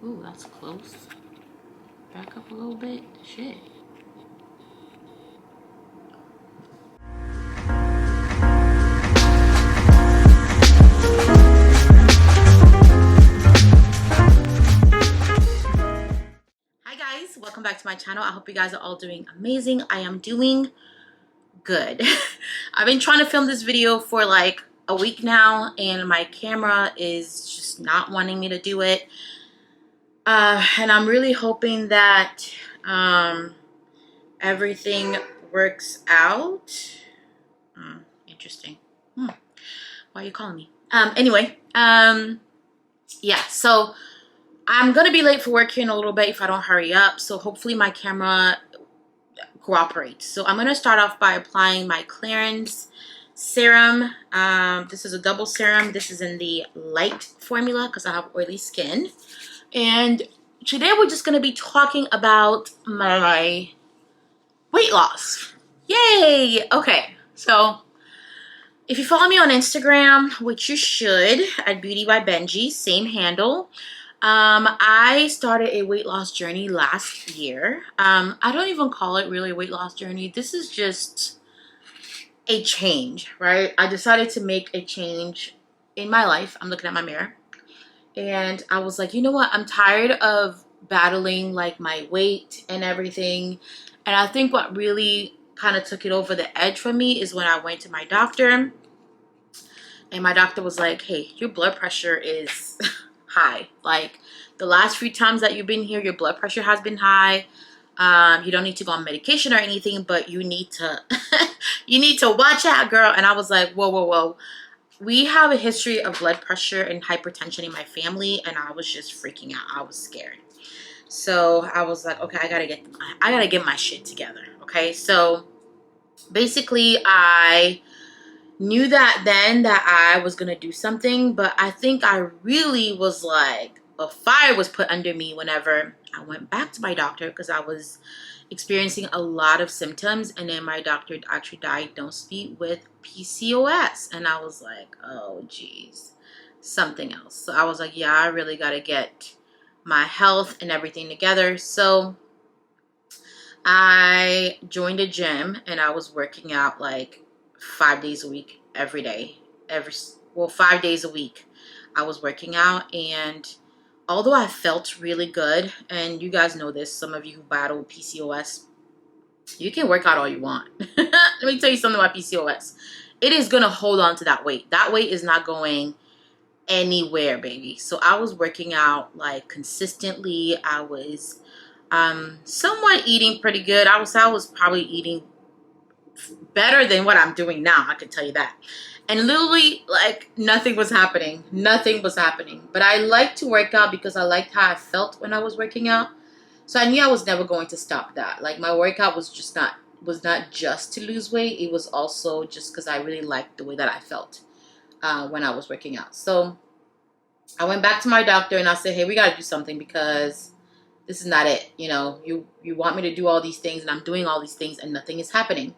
Ooh, that's close. Back up a little bit. Shit. Hi guys, welcome back to my channel. I hope you guys are all doing amazing. I am doing good. I've been trying to film this video for like a week now and my camera is just not wanting me to do it. And I'm really hoping that everything works out. Interesting. Why are you calling me? Anyway, yeah, so I'm gonna be late for work here in a little bit if I don't hurry up. So hopefully my camera cooperates. So I'm gonna start off by applying my clearance serum. This is a double serum. This is in the light formula because I have oily skin. And today we're just gonna be talking about my weight loss. Yay! Okay, so if you follow me on Instagram, which you should, at Beauty by Benji, same handle. I started a weight loss journey last year. I don't even call it really a weight loss journey. This is just a change, right? I decided to make a change in my life. I'm looking at my mirror and I was like, you know what? I'm tired of battling like my weight and everything. And I think what really kind of took it over the edge for me is when I went to my doctor and my doctor was like, hey, your blood pressure is high. Like the last few times that you've been here, your blood pressure has been high. You don't need to go on medication or anything, but you need to you need to watch out, girl. And I was like, whoa, whoa, whoa. We have a history of blood pressure and hypertension in my family, and I was just freaking out. I was scared. So I was like, okay, I gotta get my shit together. Okay, so basically I knew that then that I was gonna do something, but I think I really was like a fire was put under me whenever I went back to my doctor because I was experiencing a lot of symptoms, and then my doctor actually diagnosed me with PCOS, and I was like, oh geez, something else. So I was like, yeah, I really got to get my health and everything together. So I joined a gym and I was working out like 5 days a week every day. 5 days a week I was working out, and although I felt really good, and you guys know this, some of you who battle PCOS, you can work out all you want. Let me tell you something about PCOS. It is going to hold on to that weight. That weight is not going anywhere, baby. So I was working out like consistently. I was somewhat eating pretty good. I was probably eating better than what I'm doing now. I can tell you that. And literally, like, nothing was happening. Nothing was happening. But I like to work out because I liked how I felt when I was working out. So I knew I was never going to stop that. Like, my workout was not just to lose weight. It was also just because I really liked the way that I felt when I was working out. So I went back to my doctor and I said, hey, we got to do something because this is not it. You know, you want me to do all these things and I'm doing all these things and nothing is happening.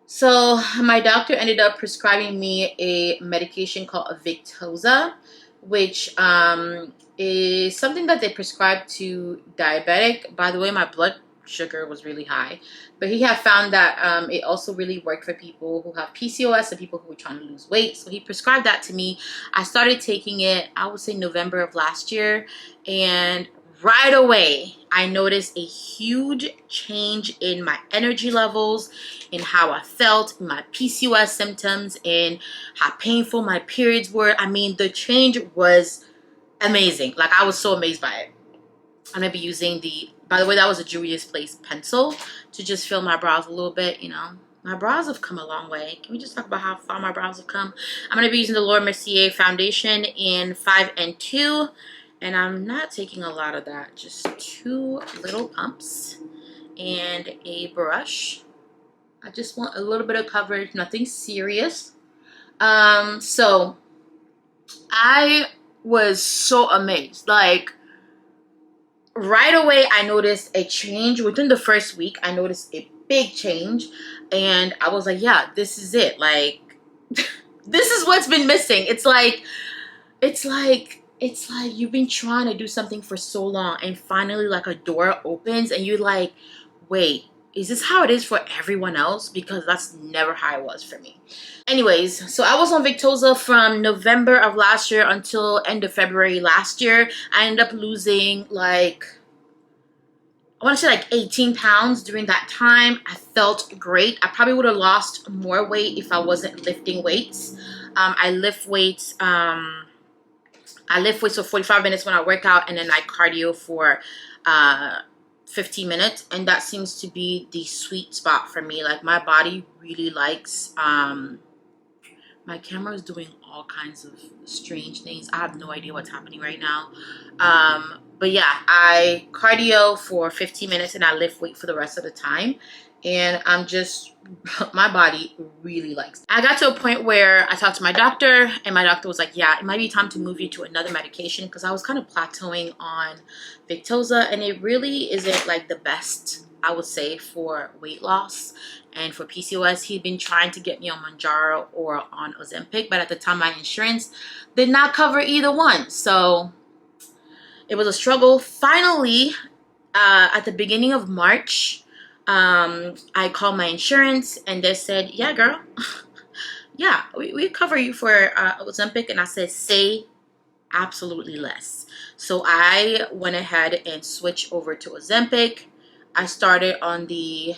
So my doctor ended up prescribing me a medication called a Victoza, which is something that they prescribe to diabetic. By the way, my blood sugar was really high, but he had found that it also really worked for people who have PCOS and people who were trying to lose weight. So he prescribed that to me. I started taking it, I would say November of last year, and right away I noticed a huge change in my energy levels, in how I felt, in my PCOS symptoms, in how painful my periods were. I mean, the change was amazing. Like, I was so amazed by it. I'm gonna be using by the way, that was a Juvia's Place pencil to just fill my brows a little bit. You know, my brows have come a long way. Can we just talk about how far my brows have come? I'm gonna be using the Laura Mercier foundation in 5 and 2. And I'm not taking a lot of that, just 2 little pumps and a brush. I just want a little bit of coverage, nothing serious. So I was so amazed. Like, right away, I noticed a change. Within the first week, I noticed a big change. And I was like, yeah, this is it. Like, this is what's been missing. It's like it's like you've been trying to do something for so long, and finally like a door opens and you're like, wait, is this how it is for everyone else? Because that's never how it was for me. Anyways, so I was on Victoza from November of last year until end of February last year. I ended up losing like, I want to say like 18 pounds during that time. I felt great. I probably would have lost more weight if I wasn't lifting weights. I lift weights. I lift weights for 45 minutes when I work out, and then I cardio for 15 minutes. And that seems to be the sweet spot for me. Like, my body really likes, my camera is doing all kinds of strange things. I have no idea what's happening right now. But yeah, I cardio for 15 minutes and I lift weight for the rest of the time. And I'm just, my body really likes it. I got to a point where I talked to my doctor, and my doctor was like, yeah, it might be time to move you to another medication, because I was kind of plateauing on Victoza, and it really isn't like the best, I would say, for weight loss and for PCOS. He'd been trying to get me on Manjaro or on Ozempic, but at the time my insurance did not cover either one. So it was a struggle. Finally, at the beginning of March, I called my insurance and they said, yeah, girl, yeah, we cover you for Ozempic. And I said, say absolutely less. So I went ahead and switched over to Ozempic. I started on the,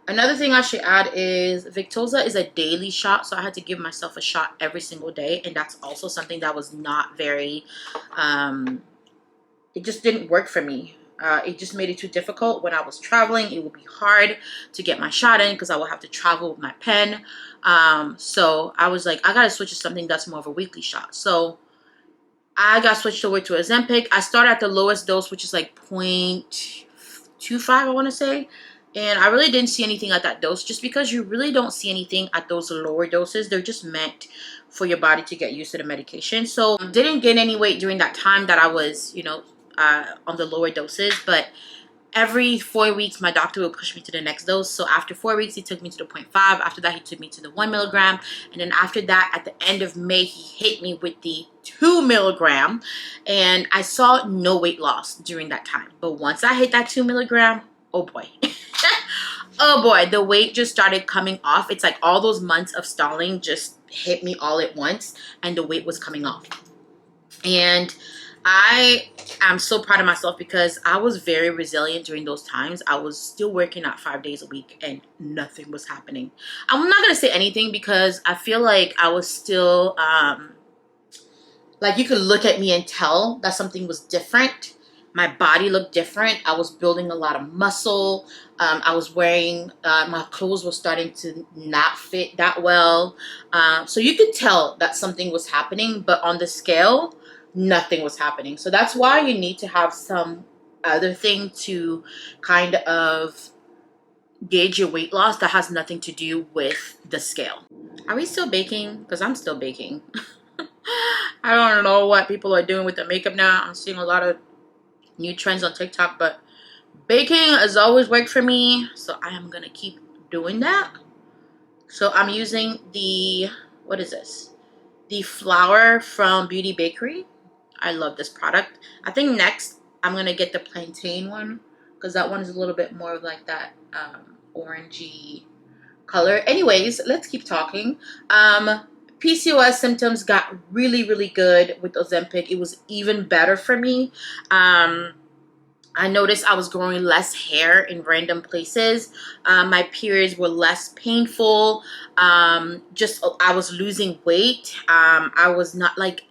another thing I should add is Victoza is a daily shot. So I had to give myself a shot every single day. And that's also something that was not very, it just didn't work for me. It just made it too difficult. When I was traveling, it would be hard to get my shot in because I would have to travel with my pen. So I was like, I got to switch to something that's more of a weekly shot. So I got switched over to Ozempic. I started at the lowest dose, which is like 0.25, I want to say. And I really didn't see anything at that dose, just because you really don't see anything at those lower doses. They're just meant for your body to get used to the medication. So didn't gain any weight during that time that I was, you know, on the lower doses. But every 4 weeks, my doctor would push me to the next dose. So after 4 weeks, he took me to the 0.5. After that, he took me to the 1 milligram. And then after that, at the end of May, he hit me with the 2 milligram. And I saw no weight loss during that time. But once I hit that 2 milligram, oh boy. Oh boy, the weight just started coming off. It's like all those months of stalling just hit me all at once, and the weight was coming off. And I am so proud of myself because I was very resilient during those times. I was still working out 5 days a week and nothing was happening. I'm not going to say anything because I feel like I was still, like, you could look at me and tell that something was different. My body looked different. I was building a lot of muscle. I was wearing, my clothes were starting to not fit that well. So you could tell that something was happening, but on the scale, nothing was happening. So that's why you need to have some other thing to kind of gauge your weight loss that has nothing to do with the scale. Are we still baking? Because I'm still baking. I don't know what people are doing with the makeup now. I'm seeing a lot of new trends on TikTok, but baking has always worked for me, so I am gonna keep doing that. So I'm using the, what is this? The flour from Beauty Bakery. I love this product. I think next I'm gonna get the plantain one because that one is a little bit more of like that orangey color. Anyways, let's keep talking. PCOS symptoms got really, really good with Ozempic. It was even better for me. I noticed I was growing less hair in random places. My periods were less painful. Just I was losing weight. I was not like,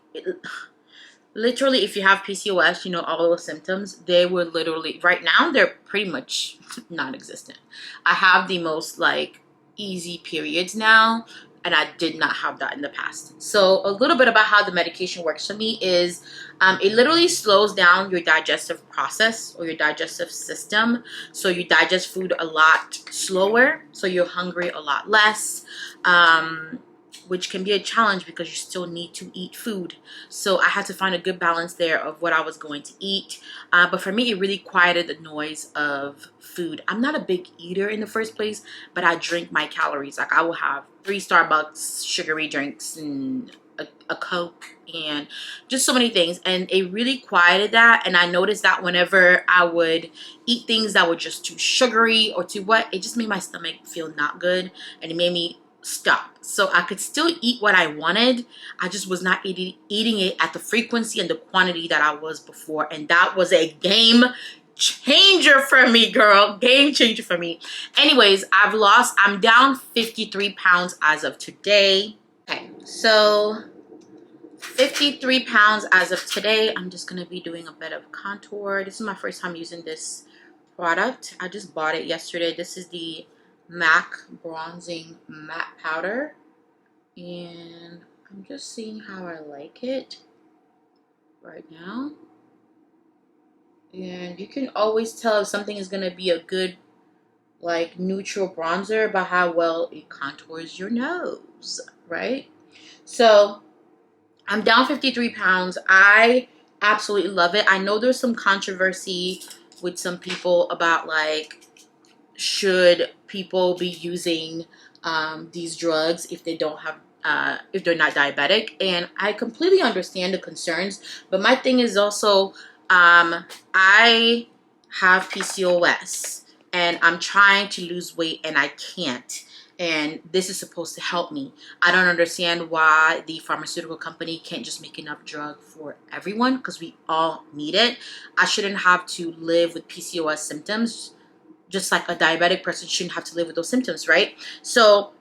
literally, if you have PCOS, you know, all those symptoms, they were literally, right now, they're pretty much non-existent. I have the most like easy periods now, and I did not have that in the past. So a little bit about how the medication works for me is it literally slows down your digestive process or your digestive system. So you digest food a lot slower, so you're hungry a lot less, which can be a challenge because you still need to eat food. So I had to find a good balance there of what I was going to eat. But for me, it really quieted the noise of food. I'm not a big eater in the first place, but I drink my calories. Like, I will have 3 Starbucks sugary drinks and a Coke and just so many things, and it really quieted that. And I noticed that whenever I would eat things that were just too sugary or too what, it just made my stomach feel not good, and it made me stop. So I could still eat what I wanted, I just was not eating it at the frequency and the quantity that I was before, and that was a game changer for me, girl. Game changer for me. Anyways, I'm down 53 pounds as of today. Okay, so 53 pounds as of today. I'm just gonna be doing a bit of contour. This is my first time using this product. I just bought it yesterday. This is the MAC bronzing matte powder, and I'm just seeing how I like it right now. And you can always tell if something is gonna be a good like neutral bronzer by how well it contours your nose, right? So I'm down 53 pounds. I absolutely love it. I know there's some controversy with some people about like, should people be using these drugs if they don't have if they're not diabetic, and I completely understand the concerns, but my thing is also I have PCOS and I'm trying to lose weight and I can't, and this is supposed to help me. I don't understand why the pharmaceutical company can't just make enough drug for everyone, because we all need it. I shouldn't have to live with PCOS symptoms, just like a diabetic person shouldn't have to live with those symptoms, right? So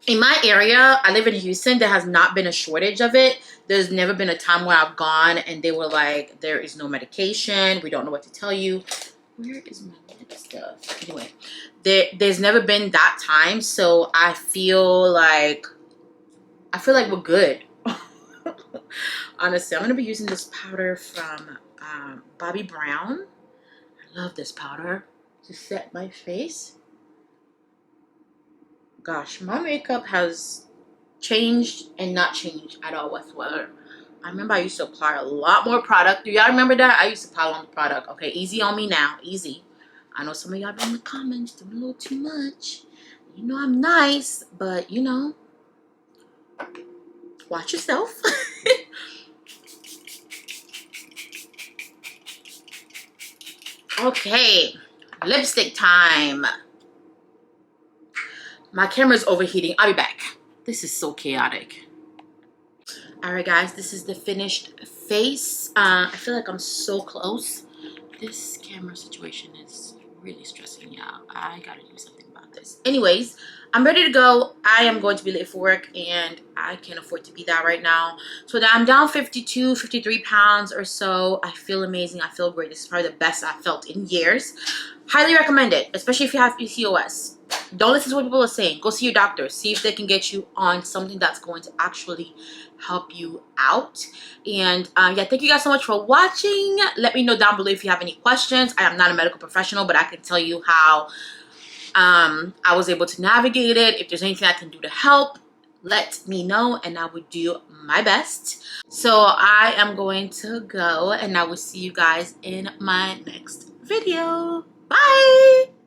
in my area, I live in Houston, there has not been a shortage of it. There's never been a time where I've gone and they were like, there is no medication, we don't know what to tell you. Where is my lip stuff? Anyway, there's never been that time, so I feel like we're good. Honestly, I'm gonna be using this powder from Bobbi Brown. I love this powder to set my face. Gosh, my makeup has changed and not changed at all whatsoever. I remember I used to apply a lot more product. Do y'all remember that? I used to apply a lot more product. Okay, easy on me now. Easy. I know some of y'all been in the comments doing a little too much. You know I'm nice, but you know, watch yourself. Okay, lipstick time. My camera's overheating. I'll be back. This is so chaotic. Alright guys, this is the finished face. I feel like I'm so close. This camera situation is really stressing me out. I gotta do something about this. Anyways, I'm ready to go. I am going to be late for work and I can't afford to be that right now. So I'm down 52, 53 pounds or so. I feel amazing. I feel great. This is probably the best I've felt in years. Highly recommend it, especially if you have PCOS. Don't listen to what people are saying. Go see your doctor. See if they can get you on something that's going to actually help you out. And yeah, thank you guys so much for watching. Let me know down below if you have any questions. I am not a medical professional, but I can tell you how I was able to navigate it. If there's anything I can do to help, let me know and I will do my best. So I am going to go and I will see you guys in my next video. Bye!